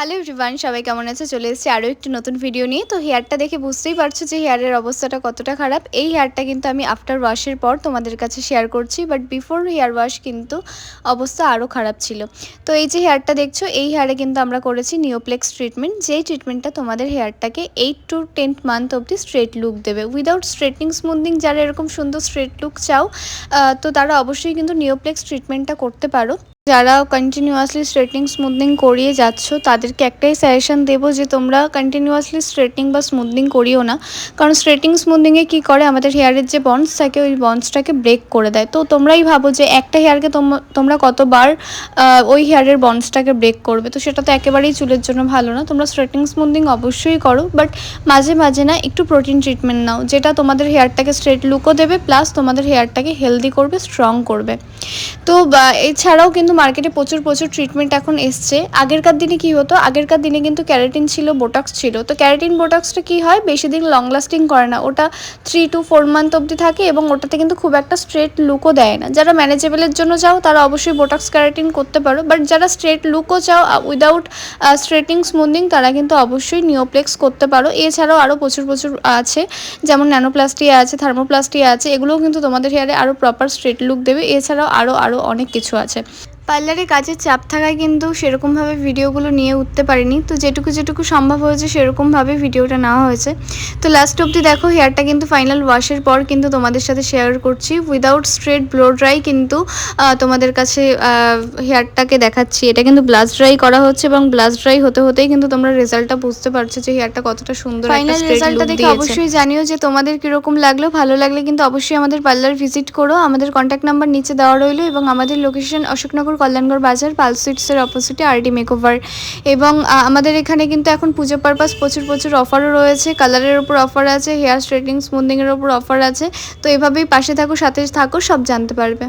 Hello everyone, সবাই কেমন আছে? চলে এসেছি আরও একটি নতুন ভিডিও নিয়ে। তো হেয়ারটা দেখে বুঝতেই পারছো যে হেয়ারের অবস্থাটা কতটা খারাপ। এই হেয়ারটা কিন্তু আমি আফটার ওয়াশের পর তোমাদের কাছে শেয়ার করছি, বাট বিফোর হেয়ার ওয়াশ কিন্তু অবস্থা আরও খারাপ ছিল। তো এই যে হেয়ারটা দেখছো, এই হেয়ারে কিন্তু আমরা করেছি নিওপ্লেক্স ট্রিটমেন্ট, যেই ট্রিটমেন্টটা তোমাদের হেয়ারটাকে 8 to 10 মান্থ অবধি স্ট্রেট লুক দেবে উইদাউট স্ট্রেটনিং স্মুথনিং। যারা এরকম সুন্দর স্ট্রেট লুক চাও তো তারা অবশ্যই কিন্তু নিওপ্লেক্স ট্রিটমেন্টটা করতে পারো। যারা কন্টিনিউয়াসলি স্ট্রেটনিং স্মুথনিং করিয়ে যাচ্ছ তাদেরকে একটাই সাজেশন দেবো যে তোমরা কন্টিনিউয়াসলি স্ট্রেটনিং বা স্মুথনিং করিও না, কারণ স্ট্রেটনিং স্মুথনিংয়ে কী করে, আমাদের হেয়ারের যে বন্ডস থাকে ওই বন্ডসটাকে ব্রেক করে দেয়। তো তোমরাই ভাবো যে একটা হেয়ারকে তোমরা কতবার ওই হেয়ারের বন্ডসটাকে ব্রেক করবে, তো সেটা তো একেবারেই চুলের জন্য ভালো না। তোমরা স্ট্রেটনিং স্মুথনিং অবশ্যই করো, বাট মাঝে মাঝে না একটু প্রোটিন ট্রিটমেন্ট নাও, যেটা তোমাদের হেয়ারটাকে স্ট্রেট লুকও দেবে প্লাস তোমাদের হেয়ারটাকে হেলদি করবে, স্ট্রং করবে। তো এছাড়াও কিন্তু মার্কেটে প্রচুর ট্রিটমেন্ট এখন এসছে। আগেরকার দিনে কি হতো, আগেরকার দিনে কিন্তু ক্যারাটিন ছিল, বোটক্স ছিল। তো ক্যারাটিন বোটক্সটা কি হয়, বেশি দিন লং লাস্টিং করে না, ওটা 3 to 4 মান্থ অবধি থাকে এবং ওটাতে কিন্তু খুব একটা স্ট্রেট লুকও দেয় না। যারা ম্যানেজেবলের জন্য চাও তারা অবশ্যই বোটক্স ক্যারাটিন করতে পারো, বাট যারা স্ট্রেট লুকও চাও উইদাউট স্ট্রেটিং স্মুথনিং তারা কিন্তু অবশ্যই নিওপ্লেক্স করতে পারো। এছাড়াও আরও প্রচুর আছে, যেমন ন্যানোপ্লাস্টিয়া আছে, থার্মোপ্লাস্টিয়া আছে, এগুলোও কিন্তু তোমাদের হেয়ারে আরও প্রপার স্ট্রেট লুক দেবে। এছাড়াও আরও অনেক কিছু আছে। পার্লারে কাজের চাপ থাকায় কিন্তু সেরকমভাবে ভিডিওগুলো নিয়ে উঠতে পারিনি, তো যেটুকু সম্ভব হয়েছে সেরকমভাবে ভিডিওটা নেওয়া হয়েছে। তো লাস্ট অবধি দেখো, হেয়ারটা কিন্তু ফাইনাল ওয়াশের পর কিন্তু তোমাদের সাথে শেয়ার করছি উইদাউট স্ট্রেট ব্লো ড্রাই, কিন্তু তোমাদের কাছে হেয়ারটাকে দেখাচ্ছি। এটা কিন্তু ব্লাস্ট ড্রাই করা হচ্ছে এবং ব্লাস্ট ড্রাই হতেই কিন্তু তোমরা রেজাল্টটা বুঝতে পারছো যে হেয়ারটা কতটা সুন্দর। ফাইনাল রেজাল্টটা দেখে অবশ্যই জানিও যে তোমাদের কীরকম লাগলো। ভালো লাগলে কিন্তু অবশ্যই আমাদের পার্লার ভিজিট করো। আমাদের কন্ট্যাক্ট নাম্বার নিচে দেওয়া রইলো এবং আমাদের লোকেশন অশোকনগর কল্যাণগড় বাজার, পালস সুইটসের অপোজিটে আরডি মেকওভার। এবং আমাদের এখানে কিন্তু এখন পুজো পারপাস প্রচুর অফারও রয়েছে। কালারের ওপর অফার আছে, হেয়ার স্ট্রেটনিং স্মুথনিংয়ের ওপর অফার আছে। তো এভাবেই পাশে থাকো, সাথে থাকো, সব জানতে পারবে।